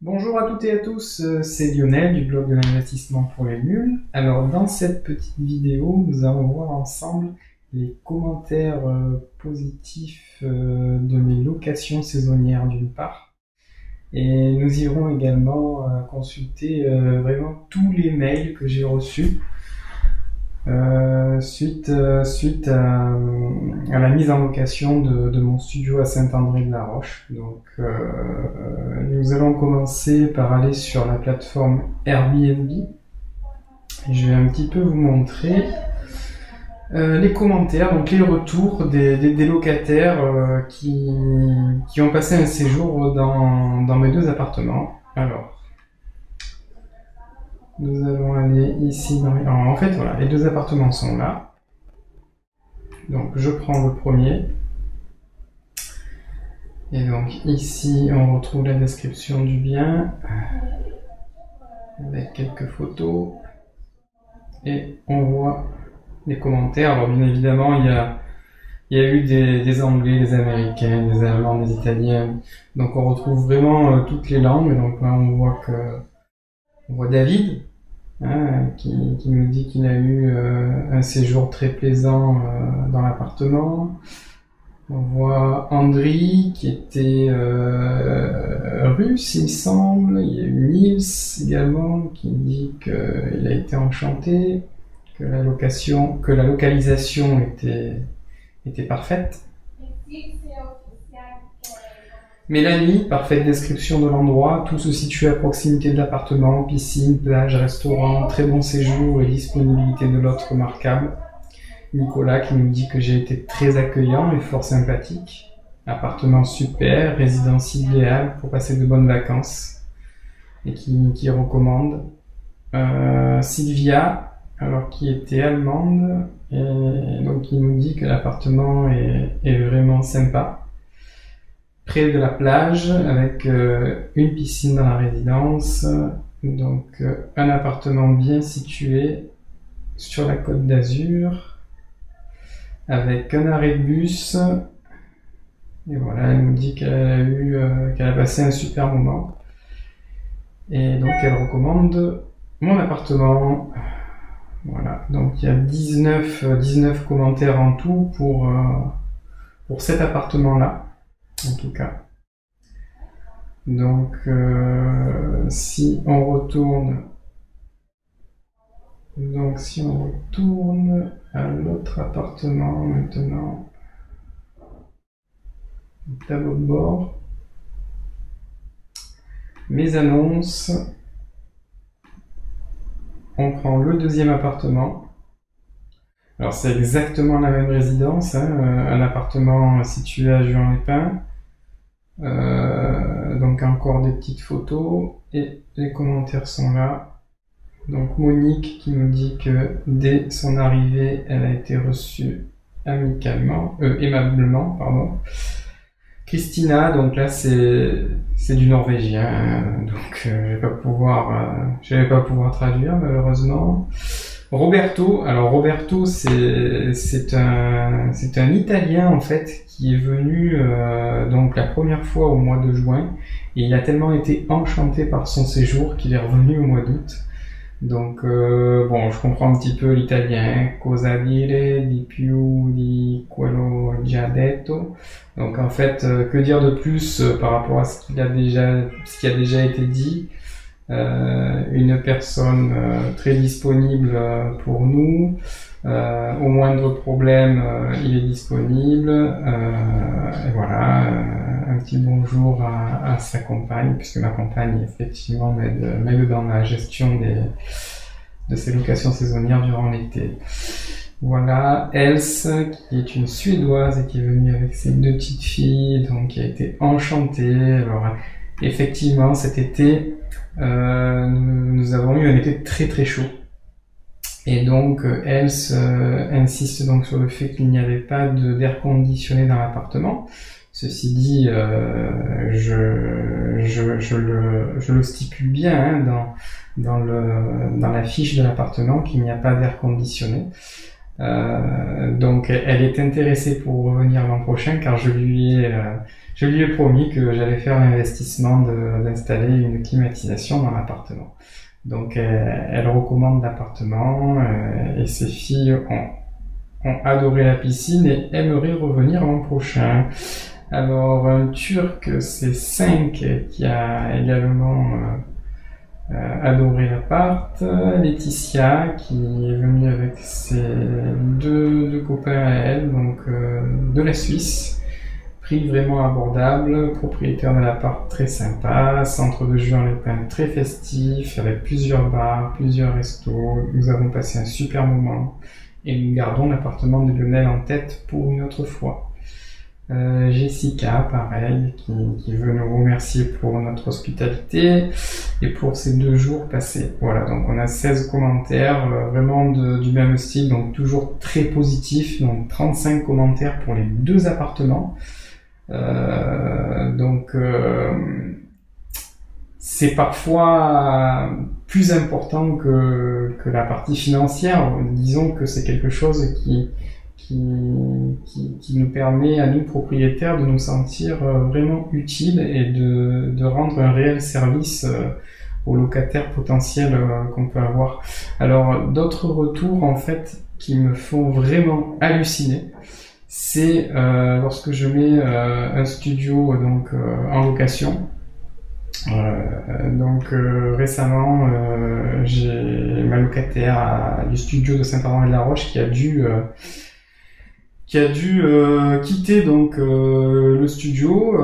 Bonjour à toutes et à tous, c'est Lionel du blog de l'investissement pour les nuls. Alors dans cette petite vidéo, nous allons voir ensemble les commentaires positifs de mes locations saisonnières d'une part. Et nous irons également consulter vraiment tous les mails que j'ai reçus suite à la mise en location de mon studio à Saint-André-de-la-Roche. Donc nous allons commencer par aller sur la plateforme Airbnb. Je vais un petit peu vous montrer les commentaires, donc les retours des locataires qui ont passé un séjour dans mes deux appartements. Alors, nous allons aller ici Alors, en fait, voilà, les deux appartements sont là. Donc, je prends le premier. Et donc, ici, on retrouve la description du bien avec quelques photos. Et on voit les commentaires. Alors, bien évidemment, il y a eu des Anglais, des Américains, des Allemands, des Italiens. Donc, on retrouve vraiment toutes les langues. Donc, là, on voit David. Qui nous dit qu'il a eu un séjour très plaisant dans l'appartement. On voit Andri qui était russe, il me semble. Il y a eu Nils également qui dit qu'il a été enchanté, que la localisation était parfaite. Mélanie, parfaite description de l'endroit, tout se situe à proximité de l'appartement, piscine, plage, restaurant, très bon séjour et disponibilité de l'hôte remarquable. Nicolas qui nous dit que j'ai été très accueillant et fort sympathique. Appartement super, résidence idéale pour passer de bonnes vacances et qui recommande. Sylvia, alors qui était allemande et donc qui nous dit que l'appartement est vraiment sympa. Près de la plage, avec une piscine dans la résidence, donc un appartement bien situé sur la Côte d'Azur, avec un arrêt de bus, et voilà, elle nous dit qu'elle a passé un super moment, et donc elle recommande mon appartement. Voilà, donc il y a 19 commentaires en tout pour cet appartement-là. En tout cas. Donc, si on retourne à l'autre appartement maintenant, tableau de bord, mes annonces, on prend le deuxième appartement. Alors c'est exactement la même résidence, un appartement situé à Juan-les-Pins. Donc encore des petites photos et les commentaires sont là. Donc Monique qui nous dit que dès son arrivée, elle a été reçue aimablement, pardon. Christina, donc là c'est du norvégien, donc je vais pas pouvoir traduire malheureusement. Roberto, alors Roberto c'est un Italien en fait qui est venu donc la première fois au mois de juin et il a tellement été enchanté par son séjour qu'il est revenu au mois d'août. Donc bon, je comprends un petit peu l'italien, cosa dire di più di quello già detto. Donc en fait, que dire de plus par rapport à ce qui a déjà été dit. Une personne très disponible pour nous, au moindre problème il est disponible, et voilà, un petit bonjour à sa compagne, puisque ma compagne effectivement m'aide dans la gestion de ses locations saisonnières durant l'été. Voilà, Else, qui est une Suédoise et qui est venue avec ses deux petites filles, donc qui a été enchantée. Alors, effectivement, cet été, nous avons eu un été très très chaud. Et donc, Else insiste donc sur le fait qu'il n'y avait pas d'air conditionné dans l'appartement. Ceci dit, je le stipule bien dans la fiche de l'appartement qu'il n'y a pas d'air conditionné. Donc elle est intéressée pour revenir l'an prochain car je lui ai promis que j'allais faire l'investissement d'installer une climatisation dans l'appartement. Donc elle recommande l'appartement et ses filles ont adoré la piscine et aimeraient revenir l'an prochain. Alors un Turc, c'est 5 qui a également adoré l'appart. Laetitia qui est venue avec ses deux copains à elle, donc de la Suisse. Prix vraiment abordable, propriétaire de l'appart très sympa, centre de jeux en Lépin très festif, avec plusieurs bars, plusieurs restos. Nous avons passé un super moment et nous gardons l'appartement de Lionel en tête pour une autre fois. Jessica, pareil, qui veut nous remercier pour notre hospitalité et pour ces 2 jours passés. Voilà, donc on a 16 commentaires, vraiment du même style, donc toujours très positif, donc 35 commentaires pour les 2 appartements. C'est parfois plus important que la partie financière. Disons que c'est quelque chose qui nous permet à nous propriétaires de nous sentir vraiment utiles et de rendre un réel service aux locataires potentiels qu'on peut avoir. Alors d'autres retours en fait qui me font vraiment halluciner, c'est lorsque je mets un studio donc en location. Récemment j'ai ma locataire du studio de Saint-André-de-la-Roche qui a dû quitter donc le studio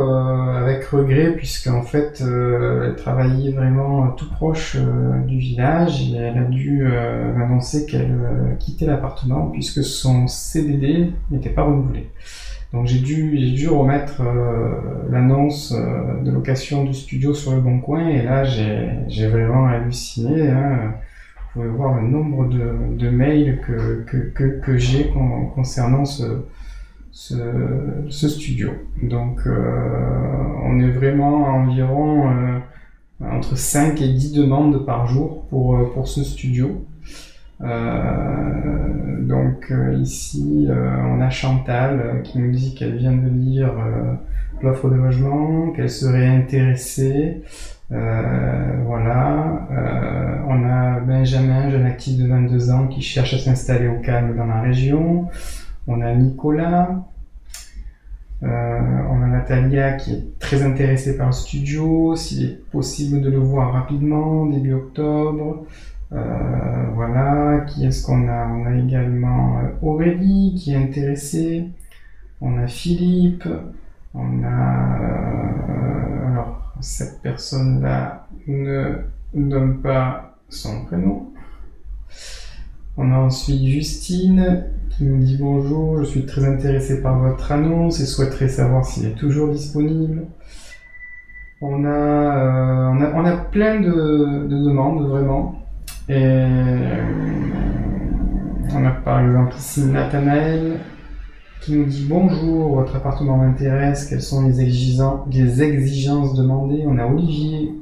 avec regret, puisqu'en fait elle travaillait vraiment tout proche du village et elle a dû m'annoncer qu'elle quittait l'appartement puisque son CDD n'était pas renouvelé. Donc j'ai dû remettre l'annonce de location du studio sur le bon coin et là j'ai vraiment halluciné, hein. Vous pouvez voir le nombre de mails que j'ai concernant ce studio. Donc on est vraiment à environ entre 5 et 10 demandes par jour pour ce studio. Ici on a Chantal qui nous dit qu'elle vient de lire l'offre de logement, qu'elle serait intéressée. On a Benjamin, jeune actif de 22 ans qui cherche à s'installer au calme dans la région. On a Nicolas. On a Natalia qui est très intéressée par le studio, s'il est possible de le voir rapidement, début octobre. Qui est-ce qu'on a? On a également Aurélie qui est intéressée. On a Philippe. On a cette personne-là ne donne pas son prénom. On a ensuite Justine qui nous dit bonjour, je suis très intéressée par votre annonce et souhaiterais savoir s'il est toujours disponible. On a plein de demandes vraiment. Et on a par exemple ici Nathanaël qui nous dit bonjour, votre appartement m'intéresse, quelles sont les exigences demandées. On a Olivier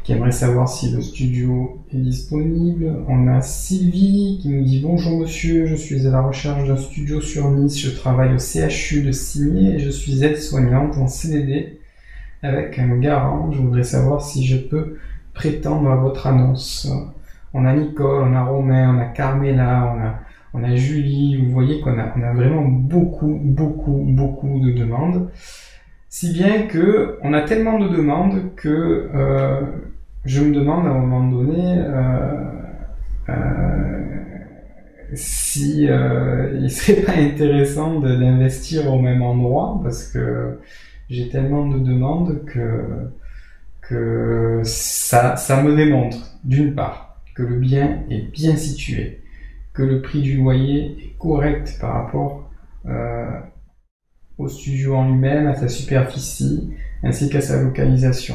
qui aimerait savoir si le studio est disponible. On a Sylvie qui nous dit bonjour monsieur, je suis à la recherche d'un studio sur Nice, je travaille au CHU de Cigné et je suis aide-soignante en CDD avec un garant, je voudrais savoir si je peux prétendre à votre annonce. On a Nicole, on a Romain, on a Carmela, on a Julie. Vous voyez qu'on a vraiment beaucoup de demandes, si bien que on a tellement de demandes que je me demande à un moment donné si il serait pas intéressant d'investir au même endroit, parce que j'ai tellement de demandes que ça me démontre d'une part que le bien est bien situé, que le prix du loyer est correct par rapport au studio en lui-même, à sa superficie, ainsi qu'à sa localisation.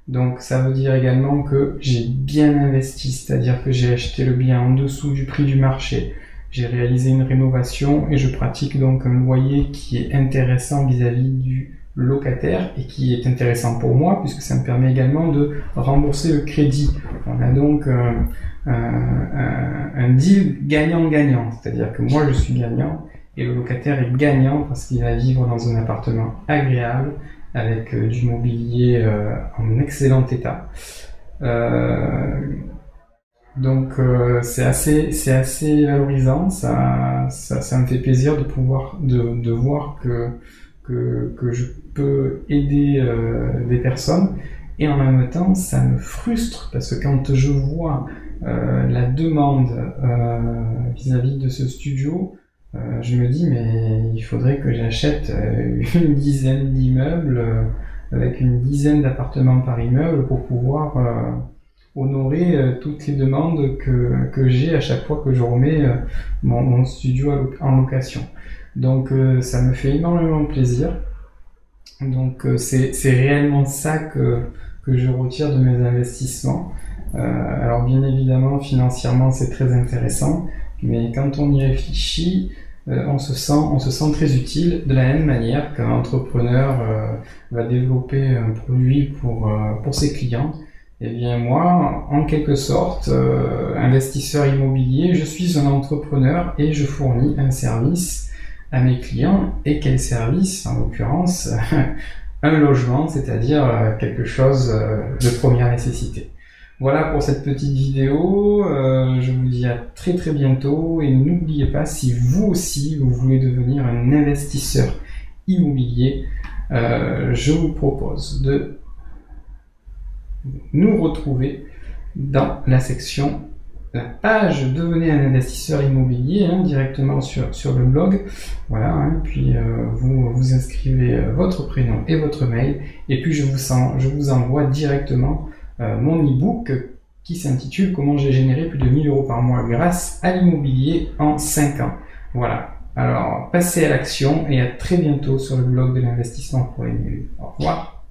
Donc ça veut dire également que j'ai bien investi, c'est-à-dire que j'ai acheté le bien en dessous du prix du marché, j'ai réalisé une rénovation et je pratique donc un loyer qui est intéressant vis-à-vis du locataire et qui est intéressant pour moi puisque ça me permet également de rembourser le crédit. On a donc un deal gagnant-gagnant. C'est-à-dire que moi je suis gagnant et le locataire est gagnant parce qu'il va vivre dans un appartement agréable avec du mobilier en excellent état. Donc c'est assez valorisant, ça me fait plaisir de voir que je peux aider des personnes, et en même temps ça me frustre parce que quand je vois la demande vis-à-vis de ce studio, je me dis mais il faudrait que j'achète une dizaine d'immeubles avec une dizaine d'appartements par immeuble pour pouvoir honorer toutes les demandes que j'ai à chaque fois que je remets mon studio en location. Donc ça me fait énormément plaisir. Donc c'est réellement ça que je retire de mes investissements. Alors bien évidemment financièrement c'est très intéressant, mais quand on y réfléchit, on se sent très utile, de la même manière qu'un entrepreneur va développer un produit pour ses clients. Eh bien moi, en quelque sorte, investisseur immobilier, je suis un entrepreneur et je fournis un service à mes clients. Et quel service? En l'occurrence, un logement, c'est-à-dire quelque chose de première nécessité. Voilà pour cette petite vidéo, je vous dis à très très bientôt, et n'oubliez pas, si vous aussi vous voulez devenir un investisseur immobilier, je vous propose de nous retrouver dans la section, la page Devenez un investisseur immobilier, directement sur le blog. Voilà, puis vous inscrivez votre prénom et votre mail, et puis je vous envoie directement mon e-book qui s'intitule Comment j'ai généré plus de 1000 € par mois grâce à l'immobilier en 5 ans. Voilà, alors passez à l'action et à très bientôt sur le blog de l'investissement pour les nuls. Au revoir.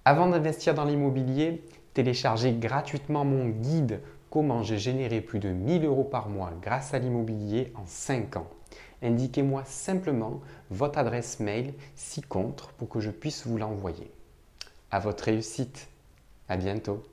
Avant d'investir dans l'immobilier, téléchargez gratuitement mon guide Comment j'ai généré plus de 1000 € par mois grâce à l'immobilier en 5 ans. Indiquez-moi simplement votre adresse mail ci-contre pour que je puisse vous l'envoyer. À votre réussite. À bientôt.